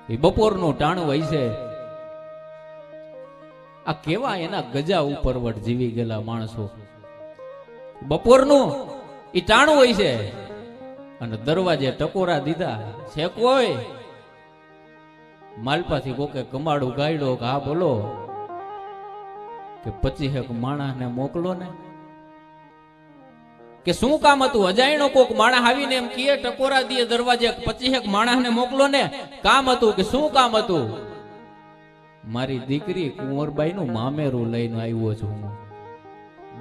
એ બપોરનું ટાણું હોય છે. આ કેવા એના ગજા ઉપર વટ જીવી ગયેલા માણસો. બપોરનું એ ટાણું હોય છે અને દરવાજે ટકોરા દીધા છે. કોઈ માલપાથી કોકે કમાડું ગાયડો કે હા બોલો કે 25 માણસને મોકલો ને. કે શું કામ હતું? અજાયણો કોક માણસ આવીને એમ કહે ટકોરા દીએ દરવાજે 25 માણસને મોકલો ને. કામ હતું કે શું કામ હતું? મારી દીકરી કુંવરબાઈ નું મામેરું લઈને આવ્યો છું.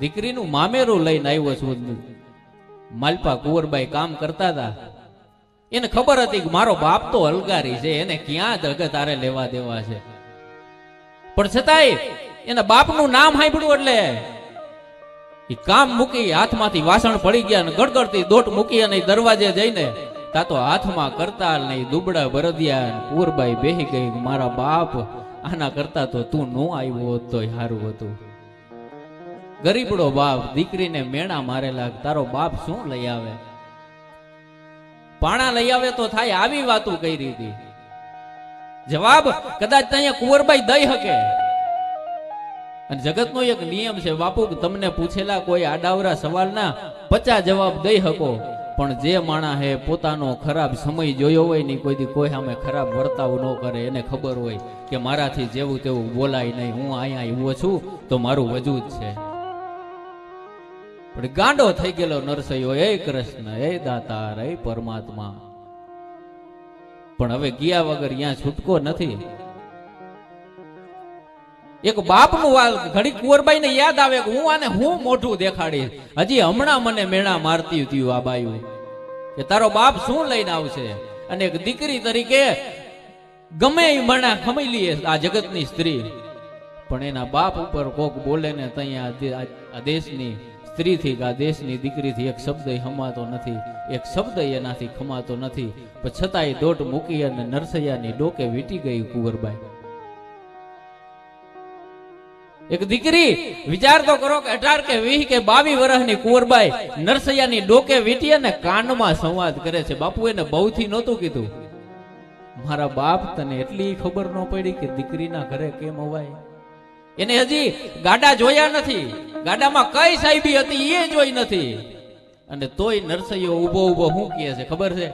દીકરીનું મામેરું લઈને આવ્યો છું. માલપા કુંવરબાઈ કામ કરતા હતા. એને ખબર હતી કે મારો બાપ તો હલગારી છે, એને ક્યાં જગત તારે લેવા દેવા છે. પણ છતાંય એના બાપનું નામ સાંભળ્યું એટલે એ કામ મૂકી હાથમાંથી વાસણ પડી ગયા અને ગડગડતી દોટ મૂકી અને દરવાજે જઈને તા તો હાથમાં કરતાલ નહીં દુબળા બરદિયા. કુંવરબાઈ બેહી ગઈ, મારા બાપ આના કરતા તો તું નો આવ્યો હોત તો સારું હતું. ગરીબડો બાપ દીકરીને મેણા મારેલા, તારો બાપ શું લઈ આવે? પાણા લઈ આવે તો થાય, આવી વાતો કરી હતી. જવાબ કદાચ ત્યાં કુંવરબાઈ દઈ શકે. અને જગતનો એક નિયમ છે બાપુ, તમને પૂછેલા કોઈ આડાવરા સવાલના 50 જવાબ દઈ શકો, પણ જે માણા હે પોતાનો ખરાબ સમય જોયો હોય ને કોઈ સામે ખરાબ વર્તાવ ન કરે. એને ખબર હોય કે મારાથી જેવું તેવું બોલાય નહીં, હું અહીંયા આવ્યો છું તો મારું વજૂદ છે. પણ ગાંડો થઈ ગયેલો નરસૈયો, હે કૃષ્ણ, હે દાતાર, હે પરમાત્મા. પણ હવે ગયા વગર અહીંયા છૂટકો નથી. એક બાપનું વાલ ઘડી કુંવરબાઈને યાદ આવે કે હું આને હું મોઢું દેખાડીશ. હજી હમણાં મને મેણા મારતી હતી આ બાયું કે તારો બાપ શું લઈને આવશે. અને એક દીકરી તરીકે ગમે એ મણા ખમી લઈએ આ જગતની સ્ત્રી, પણ એના બાપ ઉપર કોક બોલે ને ત્યાં આ દેશની સ્ત્રીથી કે આ દેશની દીકરીથી એક શબ્દ ખમાતો નથી, એક શબ્દ એનાથી ખમાતો નથી. પણ છતાંય દોટ મૂકી અને નરસૈયાની ડોકે વીટી ગઈ કુંવરબાઈ. એક દીકરી વિચાર તો કરો કે 18 કે 20 કે 22 વર્ષની કુંવરબાઈ નરસૈયાની ડોકે વીટી અને કાનમાં સંવાદ કરે છે. બાપુ એને બહુથી નહોતું કીધું, મારા બાપ તને એટલી ખબર ન પડી કે દીકરીના ઘરે કેમ અવાય? એને હજી ગાડા જોયા નથી, ગાડામાં કઈ સાહેબી હતી એ જોઈ નથી. અને તોય નરસૈયો ઉભો ઉભો શું કહે છે ખબર છે?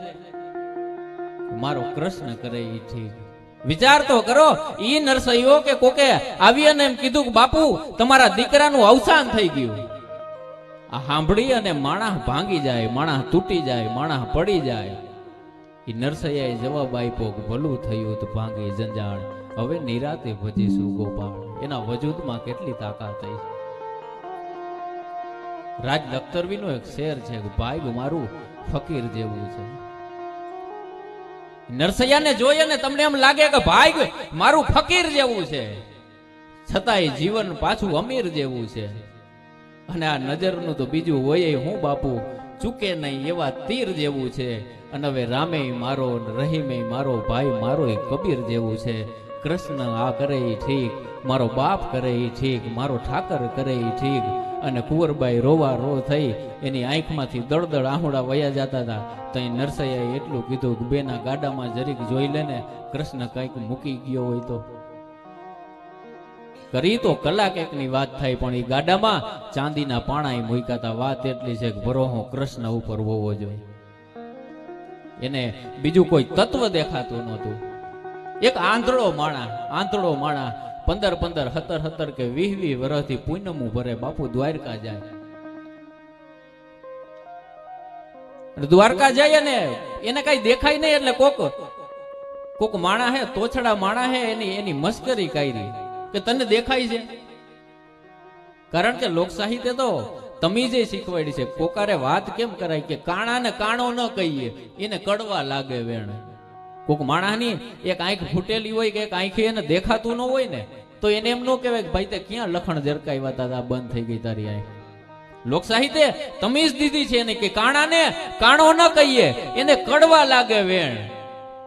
મારો કૃષ્ણ કરે એ ઠીક. વિચાર તો કરો, ઈ નરસૈયો કે કોકે આવી અને એમ કીધું કે બાપુ તમારા દીકરાનું અવસાન થઈ ગયું. આ સાંભળી અને માણસ ભાંગી જાય, માણસ તૂટી જાય, માણસ પડી જાય. ઈ નરસૈયાએ જવાબ આપ્યો કે ભલું થયું તો ભાંગી જંજાળ, હવે નિરાતે ભજીશું ગોપાળ. એના વજૂદમાં કેટલી તાકાત થઈ. રાજ લખતરવીનો એક શેર છે કે ભાઈ મારું ફકીર જેવું છે. નરસૈયાને જોઈએ ને તમને એમ લાગે કે ભાઈ મારું ફકીર જેવું છે, છતાંય જીવન પાછું અમીર જેવું છે. અને આ નજરનું તો બીજું હોય હું બાપુ, ચૂકે નહીં એવા તીર જેવું છે. અને હવે રામે મારો, રહીમે મારો, ભાઈ મારો કબીર જેવું છે. કૃષ્ણ આ કરે એ ઠીક, મારો બાપ કરે એ ઠીક, મારો ઠાકર કરે એ ઠીક. અને કુંવરબાઈ રોવા રો થઈ, એની આંખમાંથી દળદળ આહુડા વયા જતા હતા. તો નરસૈયાએ એટલું કીધું કે બેના ગાડામાં જરીક જોઈ લે ને, કૃષ્ણ કઈક મૂકી ગયો હોય તો. કરી તો કલાક એકની વાત થાય, પણ એ ગાડામાં ચાંદીના પાણા મૂક્યા હતા. વાત એટલી છે કે ભરોહો કૃષ્ણ ઉપર હોવો જોઈએ. એને બીજું કોઈ તત્વ દેખાતું નહોતું. એક આંધળો માણા 15 17 કે 20 વર્ષથી પૂનમું ભરે બાપુ દ્વારકા જાય. દ્વારકા જાય ને એને કઈ દેખાય નહીં, એટલે કોક માણા હે, તોછડા માણા હે, એની મસ્કરી કરી કે તને દેખાય છે. કારણ કે લોક સાહિત્ય તો તમીજે શીખવાડી છે. કોકારે વાત કેમ કરાય કે કાણા ને કાણો ન કહીએ, એને કડવા લાગે વેણ. કોક માણાની એક આંખ ફૂટેલી હોય કે એક આંખે એને દેખાતું ન હોય ને, તો એને એમ ન કહેવાય કે ભાઈ તે ક્યાં લખણ ઝરકાવ્યા હતા, બંધ થઈ ગઈ તારી આંખ. લોક સાહિત્ય તમીજ દીધી છે એને કે કાણાને કાણો ન કહીએ, એને કડવા લાગે વેણ.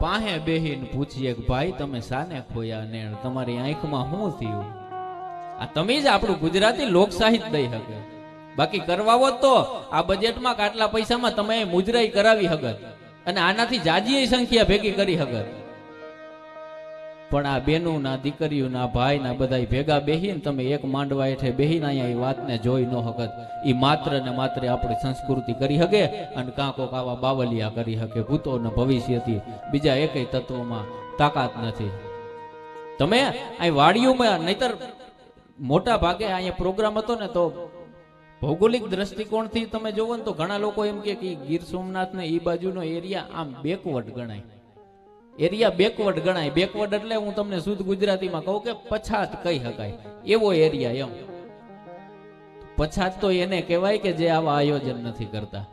પાહે બેહીને પૂછીએ કે ભાઈ તમે સાને ખોયા નેણ, તમારી આંખમાં શું થયું? આ તમીજ આપણું ગુજરાતી લોક સાહિત્ય દઈ શકે. બાકી કરવા હોત તો આ બજેટમાં આટલા પૈસામાં તમે મુજરાઈ કરાવી હગત, અને આનાથી જાજી સંખ્યા ભેગી કરી હગત. પણ આ બેનું ના દીકરીઓ ના ભાઈ ના બધા ભેગા બેહીને તમે એક માંડવા હેઠે બેહીને અહીંયા એ વાતને જોઈ ન હકત. એ માત્ર ને માત્ર આપણી સંસ્કૃતિ કરી શકે અને કાં કોક આવા બાવલિયા કરી શકે. ભૂતો ને ભવિષ્યથી બીજા એકેય તત્વોમાં તાકાત નથી. તમે અહીં વાડીઓમાં નહીતર મોટા ભાગે અહીંયા પ્રોગ્રામ હતો ને તો ભૌગોલિક દ્રષ્ટિકોણથી તમે જોવો ને તો ઘણા લોકો એમ કે ગીર સોમનાથ ને એ બાજુનો એરિયા આમ બેકવર્ડ ગણાય. એરિયા બેકવર્ડ ગણાય. બેકવર્ડ એટલે હું તમને શુદ્ધ ગુજરાતીમાં કહું કે પછાત કહી શકાય એવો એરિયા. એમ પછાત તો એને કહેવાય કે જે આવા આયોજન નથી કરતા,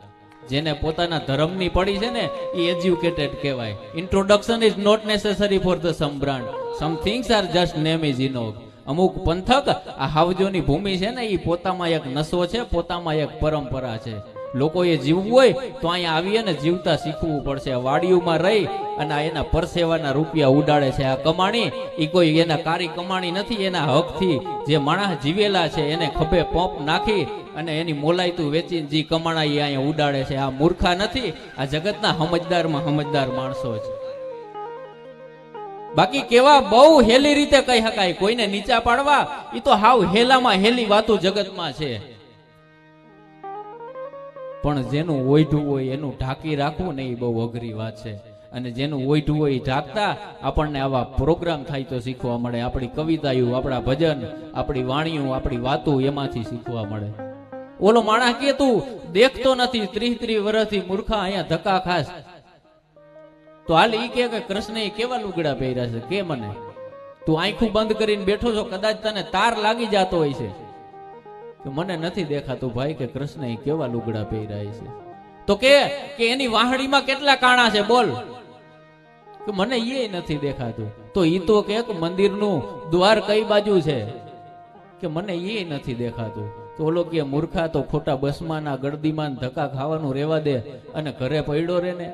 જેને પોતાના ધર્મની પડી છે ને એ એજ્યુકેટેડ કહેવાય. Introduction is not necessary for the some brand, some things are just name is enough. અમુક પંથક આ હાવજોની ભૂમિ છે ને એ પોતામાં એક નશો છે, પોતામાં એક પરંપરા છે. લોકોએ જીવવું હોય તો અહીંયા આવીએ ને જીવતા શીખવું પડશે. વાડીઓમાં રહી અને એના પરસેવાના રૂપિયા ઉડાડે છે. આ કમાણી એ કોઈ એના કારી કમાણી નથી, એના હકથી જે માણસ જીવેલા છે એને ખભે પંપ નાખી અને એની મોલાયતું વેચીને જે કમાણા એ અહીંયા ઉડાડે છે. આ મૂર્ખા નથી, આ જગતના સમજદારમાં સમજદાર માણસો છે. બાકી કેવા બહુ હેલી રીતે કહી શકાય, કોઈને નીચા પાડવા એ તો હાવ હેલામાં હેલી વાતો જગતમાં છે. પણ જેનું ઓઢું હોય એનું ઢાંકી રાખવું ને એ બહુ અઘરી વાત છે. અને જેનું ઓઢું હોય એ ઢાંકતા આપણને આવા પ્રોગ્રામ થાય તો શીખવા મળે. આપણી કવિતાઓ, આપણા ભજન, આપણી વાણીઓ, આપણી વાતો એમાંથી શીખવા મળે. ઓલો માણસ કે તું દેખતો નથી 30 વર્ષથી મૂર્ખા અહીંયા ધક્કા ખાસ, તો હાલ ઈ કે કૃષ્ણ કેવા લુગડા પહેર્યા છે કે મને તું આંખું બંધ કરીને બેઠો છો, કદાચ તને તાર લાગી જતો હોય છે કે મને નથી દેખાતું ભાઈ કે કૃષ્ણ કેવા લુગડા પહેર્યા છે. તો કે એની વાહડીમાં કેટલા કાણા છે બોલ, કે મને એ નથી દેખાતું. તો ઈ તો કે મંદિરનું દ્વાર કઈ બાજુ છે કે મને એ નથી દેખાતું. તો ઓલો કે મૂર્ખા તો ખોટા બસમાં ગળદીમાં ધક્કા ખાવાનું રેવા દે અને ઘરે પડ્યો રે ને.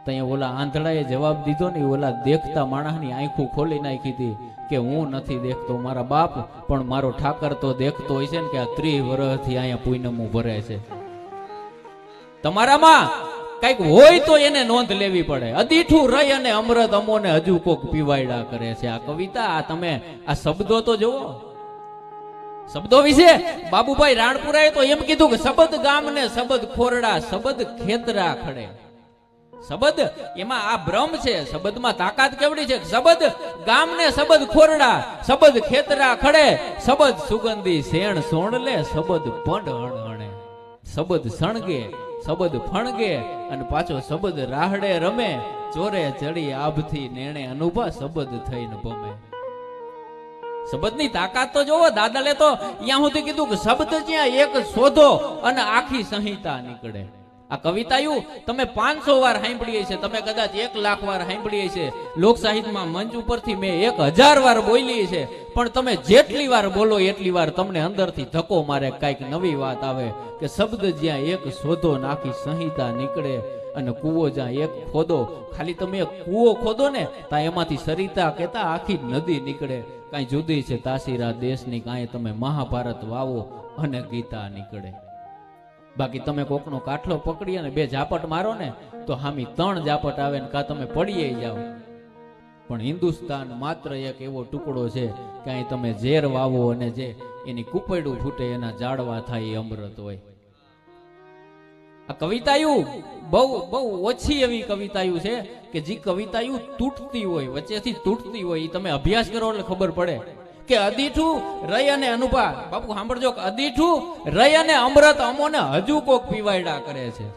ત્યાં ઓલા આંધળાએ જવાબ દીધો ને, ઓલા દેખતા માણસની આંખું ખોલી નાખી હતી કે હું નથી દેખતો, મારા બાપ પણ મારો ઠાકર તો દેખતો હોય છે ને કે આ 30 વર્ષથી અહીંયા પૂનમું ભરે છે. તમારામાં કઈક હોય તો એને નોંધ લેવી પડે. અદીઠું રહી અને અમૃત અમોને હજુ કોક પીવાયડા કરે છે. આ કવિતા, આ તમે આ શબ્દો તો જુઓ. શબ્દો વિશે બાબુભાઈ રાણપુરાએ તો એમ કીધું કે શબ્દ ગામને શબ્દ ખોરડા, શબ્દ ખેતરા ખડે. શબ્દ એમાં આ બ્રહ્મ છે, શબ્દમાં તાકાત કેવડી છે. શબ્દ ગામને શબ્દ ખોરડા, શબ્દ ખેતરા ખડે, શબ્દ સુગંધી શેણ સોણલે, શબ્દ પંડ હણહણે, શબ્દ સણગે, શબ્દ ફણગે અને પાછો શબ્દ રાહડે રમે, ચોરે ચડી આભથી નેણે અનુભા, શબ્દ થઈને ભમે. શબ્દની તાકાત તો જોવો. દાદાલે તો અહીંયા સુધી કીધું કે શબ્દ જ્યાં એક શોધો અને આખી સંહિતા નીકળે. આ કવિતાયું તમે 500 વાર સાંભળી છે, તમે કદાચ 1 લાખ વાર સાંભળી છે. લોક સાહિત્યમાં મંચ ઉપરથી મેં 1000 વાર બોલી છે, પણ તમે જેટલી વાર બોલો એટલી વાર તમને અંદરથી ધક્કો મારે, કઈક નવી વાત આવે કે શબ્દ જ્યાં એક શોધો નાખી સંહિતા નીકળે અને કૂવો જ્યાં એક ખોદો, ખાલી તમે એક કૂવો ખોદો ને ત્યાં એમાંથી સરિતા કહેતા આખી નદી નીકળે. કઈ જુદી છે તાસીરા દેશની, કાંઈ તમે મહાભારત વાવો અને ગીતા નીકળે. બાકી તમે કોકનો કાઠલો પકડી અને 2 ઝાપટ મારો ને તો હામી 3 ઝાપટ આવે ને કા તમે પડીએ જાઓ. પણ હિન્દુસ્તાન માત્ર એક એવો ટુકડો છે કે અહીં તમે ઝેર વાવો અને જે એની કુપેડું ફૂટે એના ઝાડવા થાય એ અમૃત હોય. આ કવિતાયું બહુ ઓછી એવી કવિતાયું છે કે જે કવિતાયું તૂટતી હોય, વચ્ચેથી તૂટતી હોય. એ તમે અભ્યાસ કરો એટલે ખબર પડે કે અદીઠું રહી અને અનુભા. બાપુ સાંભળજો કે અદીઠું રહી અને અમૃત અમોને હજુ કોક પીવાયડા કરે છે.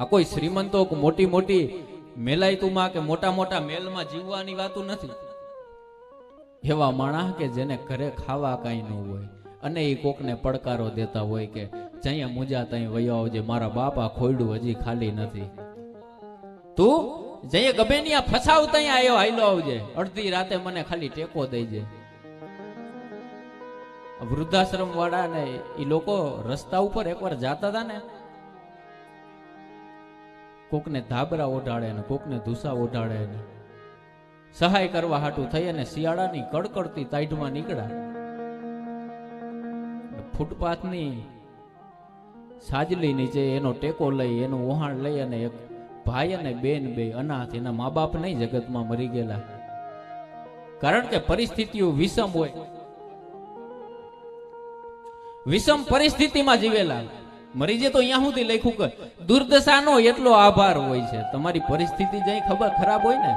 આ કોઈ શ્રીમંતો મોટી મોટી મેલાયતુમાં કે મોટા મોટા મેલમાં જીવવાની વાતું નથી. એવા માણસ કે જેને ઘરે ખાવા કાંઈ ન હોય અને એ કોકને પડકારો દેતા હોય કે જ્યાં મુજા ત્યાં વયો આવજે, મારા બાપા ખોયડું હજી ખાલી નથી, તું જઈએ ગબેનિયા ફસાવ ત્યાં આવ્યો હાઈલો આવજે, અડધી રાતે મને ખાલી ટેકો દઈજે. વૃદ્ધાશ્રમ વાળા ને એ લોકો રસ્તા ઉપર એકવાર જાતા હતા ને, કોકને ધાબરા ઓઢાડે ને કોકને ધૂસા ઓઢાડે ને સહાય કરવા હાટું થઈ અને શિયાળાની કડકડતી તાઈડમાં નીકળ્યા. ફૂટપાથની સાજલી નીચે એનો ટેકો લઈ, એનું ઓહાણ લઈ અને એક ભાઈ અને બેન બે અનાથ, એના મા બાપ નહીં જગતમાં મરી ગયેલા, કારણ કે પરિસ્થિતિઓ વિષમ હોય, વિષમ પરિસ્થિતિમાં જીવેલા. મરીજે તો અહીંયા સુધી લખ્યું કે દુર્દશાનો એટલો આભાર હોય છે. તમારી પરિસ્થિતિ જઈ ખબર ખરાબ હોય ને,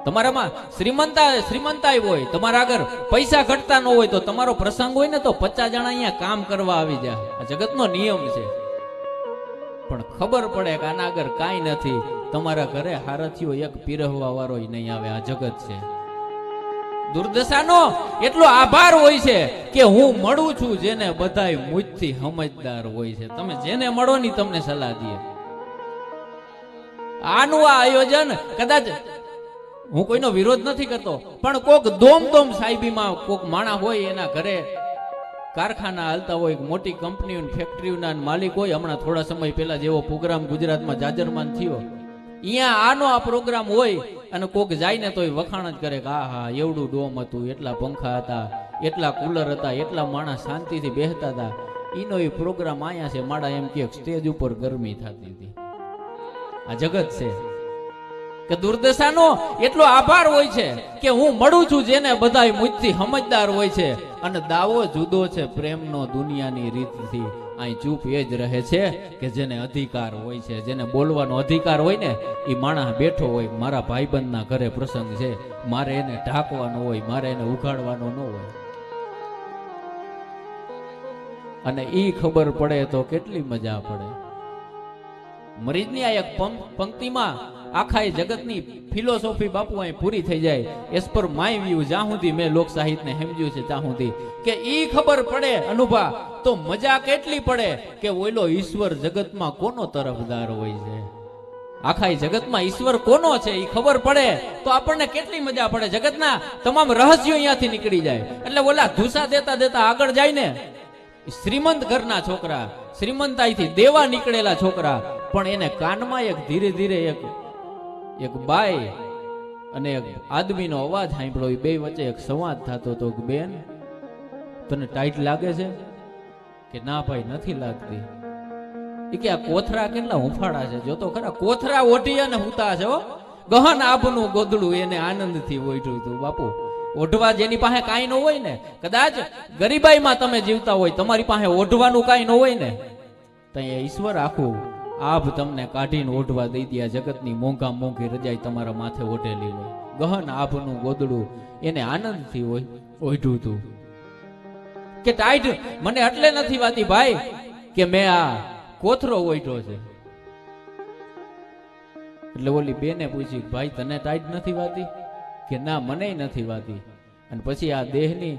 તમારામાં શ્રીમંતાઈ હોય, તમારા આગળ પૈસા ઘટતા ન હોય, તો તમારો પ્રસંગ હોય ને તો 50 જણા અહીંયા કામ કરવા આવી જાય. આ જગતનો નિયમ છે. પણ ખબર પડે કે આના આગળ કાંઈ નથી, તમારા ઘરે હારથીઓ એક પીરહવા વાળો નહીં આવે. આ જગત છે. દુર્દશાનો એટલો આભાર હોય છે કે હું મળું છું જેને બધાય મુજથી સમજદાર હોય છે. તમે જેને મળો ની તમને સલાહ દે. આનું આ આયોજન કદાચ હું કોઈનો વિરોધ નથી કરતો, પણ કોક દોમ સાહેબીમાં કોક માણા હોય, એના ઘરે કારખાના હાલતા હોય, મોટી કંપનીઓ ફેક્ટરીઓના માલિક હોય. હમણાં થોડા સમય પહેલા જેવો પ્રોગ્રામ ગુજરાતમાં જાજરમાન થયો, અહીંયા આનો આ પ્રોગ્રામ હોય અને કોક જાય ને તોય વખાણ જ કરે કે હા એવડું ડોમ હતું, એટલા પંખા હતા, એટલા કુલર હતા, એટલા માણસ શાંતિથી બેસતા હતા. એનો એ પ્રોગ્રામ આયા છે. માડા એમ કે સ્ટેજ ઉપર ગરમી થતી હતી. આ જગત છે કે દુર્દશાનો એટલો આભાર હોય છે કે હું મળું છું જેને બધાય મુજથી સમજદાર હોય છે. અને દાવો જુદો છે પ્રેમનો દુનિયાની રીતથી. અહીં ચૂપ એ જ રહે છે કે જેને અધિકાર હોય છે, જેને બોલવાનો અધિકાર હોય ને એ માણસ બેઠો હોય. મારા ભાઈબંધના ઘરે પ્રસંગ છે, મારે એને ઢાંકવાનો હોય, મારે એને ઉઘાડવાનો ન હોય. અને ઈ ખબર પડે તો કેટલી મજા પડે. મરીજની આ એક પંક્તિમાં આખા જગતની ફિલોસોફી બાપુ અહીં પૂરી થઈ જાય. એસ પર માય વ્યૂ, જ્યાં સુધી મેં લોક સાહિત્યને સમજ્યું છે ત્યાં સુધી કે ઈ ખબર પડે અનુભા તો મજા કેટલી પડે કે ઓલો ઈશ્વર જગતમાં કોનો તરફદાર હોય છે, આખા જગતમાં ઈશ્વર કોનો છે ઈ ખબર પડે તો આપણને કેટલી મજા પડે. જગતના તમામ રહસ્યો અહીંયાથી નીકળી જાય. એટલે ઓલા ધૂસા દેતા દેતા આગળ જાય ને, શ્રીમંત ઘરના છોકરા, શ્રીમંતાઈથી દેવા નીકળેલા છોકરા, પણ એને કાનમાં એક ધીરે ધીરે એક બાઈ અને એક આદમીનો અવાજ સાંભળ્યો. બે વચ્ચે એક સંવાદ થતો હતો કે બેન તને ટાઈટ લાગે છે? કે ના ભાઈ નથી લાગતી. એ કે આ કોથરા કેટલા હુંફાડા છે, જો તો ખરા કોથરા ઓઢી અને હુતા છે. ગહન આભનું ગોદડું એને આનંદથી ઓઢ્યું હતું. બાપુ ઓઢવા જેની પાસે કાંઈ ન હોય ને, કદાચ ગરીબાઈમાં તમે જીવતા હોય, તમારી પાસે ઓઢવાનું કાંઈ ન હોય ને, તો ઈશ્વર આખું આભ તમને કાઢીને ઓઢવા દઈ દે. જગતની મોંઘા મોંઘી રજાઈ તમારા માથે ઓઢેલી હોય, ગહન આભનું ગોદડું એને આનંદથી ઓઢ્યું હતું. કે ટાઈટ મને એટલે નથી વાતી ભાઈ કે મેં આ કોથરો ઓઢ્યો છે. એટલે ઓલી બેને પૂછી ભાઈ તને ટાઈટ નથી વાતી? કે ના મને નથી વાતી. અને પછી આ દેહની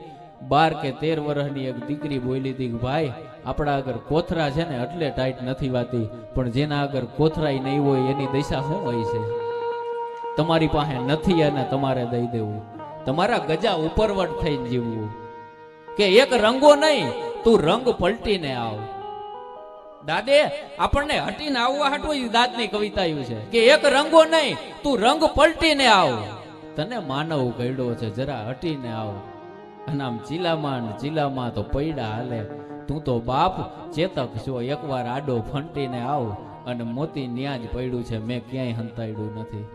12 કે 13 વર્ષની એક દીકરી બોલી હતી કે ભાઈ આપણા આગળ કોથરા છે ને એટલે ટાઈટ નથી વાતી, પણ જેના આગળ કોથરાય નહીં હોય એની દશા શું હોય છે? તમારી પાસે નથી અને તમારે દઈ દેવું, તમારા ગજા ઉપરવટ થઈને જીવવું. કે એક રંગો નહીં તું રંગ પલટીને આવ. દાદે આપણને હટીને આવવા હાટું દાદની કવિતા આવ્યું છે કે એક રંગો નહીં તું રંગ પલટીને આવ, તને માનવ ગયડો છે જરા હટીને આવ. અને આમ ચીલામાં તો પૈડા હાલે, તું તો બાપ ચેતક છો એકવાર આડો ફંટીને આવ. અને મોતી ન્યા જ પડ્યું છે મેં ક્યાંય હંતાડ્યું નથી.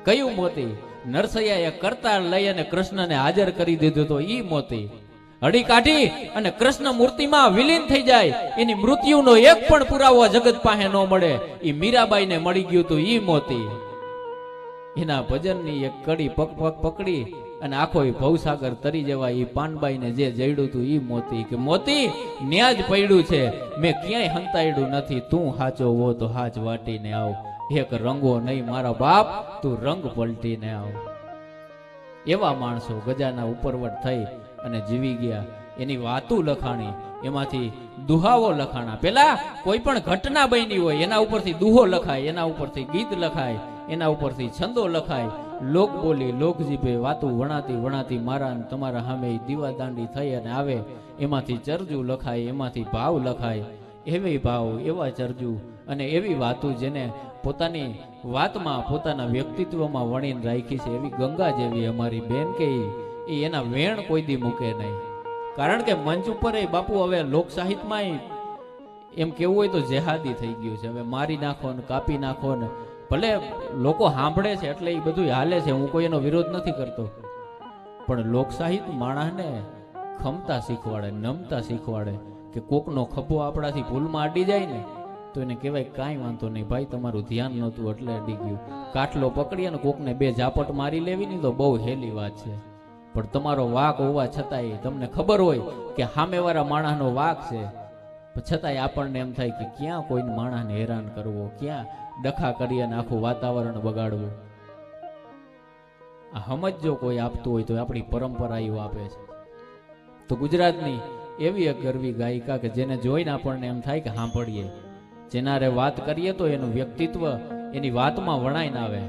કયું મોતી? નરસૈયાએ કરતાળ લઈ અને કૃષ્ણને હાજર કરી દીધું તો ઈ મોતી હડી કાઢી અને કૃષ્ણ મૂર્તિમાં વિલીન થઈ જાય. એની મૃત્યુનો એક પણ પુરાવો જગત પાસે ન મળે. ઈ મીરાબાઈને મળી ગયું તું ઈ મોતી. એના ભજનની એક કડી પકડી અને આખો ભવસાગર તરી જવા ઈ પાનબાઈને જે જડ્યું તું ઈ મોતી. કે મોતી ન્યા જ પડ્યું છે મેં ક્યાંય હંતાડ્યું નથી, તું હાચો હો તો હાચ વાટીને આવ. એક રંગો નહીં મારા બાપ તું રંગ પલટીને આવ. એવા માણસો ગજાના ઉપરવટ થઈ અને જીવી ગયા. એની વાતું લખાણી, એમાંથી દુહાઓ લખાણા. પેલા કોઈ પણ ઘટના બની હોય એના ઉપરથી દુહો લખાય, એના ઉપરથી ગીત લખાય, એના ઉપરથી છંદો લખાય. લોક બોલી લોકજીભે વાતું વણાતી મારા તમારા સામે દીવાદાંડી થઈ અને આવે. એમાંથી ચરજુ લખાય, એમાંથી ભાવ લખાય. એવી ભાવ એવા ચરજુ અને એવી વાતું જેને પોતાની વાતમાં પોતાના વ્યક્તિત્વમાં વણીને રાખી છે. એવી ગંગા જેવી અમારી બેન કે એના વેણ કોઈ દી મૂકે નહીં. કારણ કે મંચ ઉપર એ બાપુ હવે લોક સાહિત્યમાં એમ કેવું હોય તો જેહાદી થઈ ગયું છે. હવે મારી નાખો ને કાપી નાખો ને ભલે લોકો સાંભળે છે એટલે એ બધું હાલે છે, હું કોઈ એનો વિરોધ નથી કરતો, પણ લોકસાહિત્ય માણસને ખમતા શીખવાડે, નમતા શીખવાડે કે કોકનો ખભો આપણાથી ભૂલમાં અડી જાય ને તો એને કહેવાય કાંઈ વાંધો નહીં ભાઈ, તમારું ધ્યાન નહોતું એટલે અડી ગયું. કાટલો પકડી અને કોકને 2 ઝાપટ મારી લેવી ની તો બહુ હેલી વાત છે, પણ તમારો વાક હોવા છતાંય તમને ખબર હોય કે સામેવાળા માણસનો વાક છે, છતાંય આપણને એમ થાય કે ક્યાં કોઈ માણસને હેરાન કરવો, ક્યાં ડખા કરી અને આખું વાતાવરણ બગાડવું. આ સમજ જો કોઈ આપતું હોય તો આપણી પરંપરા એવું આપે છે. તો ગુજરાતની એવી એક ગરવી ગાયિકા કે જેને જોઈને આપણને એમ થાય કે સાંભળીએ, જેનારે વાત કરીએ તો એનું વ્યક્તિત્વ એની વાતમાં વણાઈને આવે,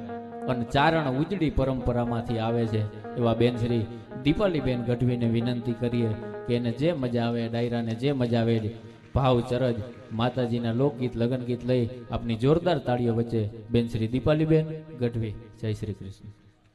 અને ચારણ ઉજળી પરંપરામાંથી આવે છે એવા બેન શ્રી દીપાલીબેન ગઢવીને વિનંતી કરીએ કે એને જે મજા આવે, ડાયરાને જે મજા આવે, ભાવ ચરજ માતાજીના લોકગીત લગન ગીત લઈ આપની જોરદાર તાળીઓ વચ્ચે બેન શ્રી દીપાલીબેન ગઢવી. જય શ્રી કૃષ્ણ.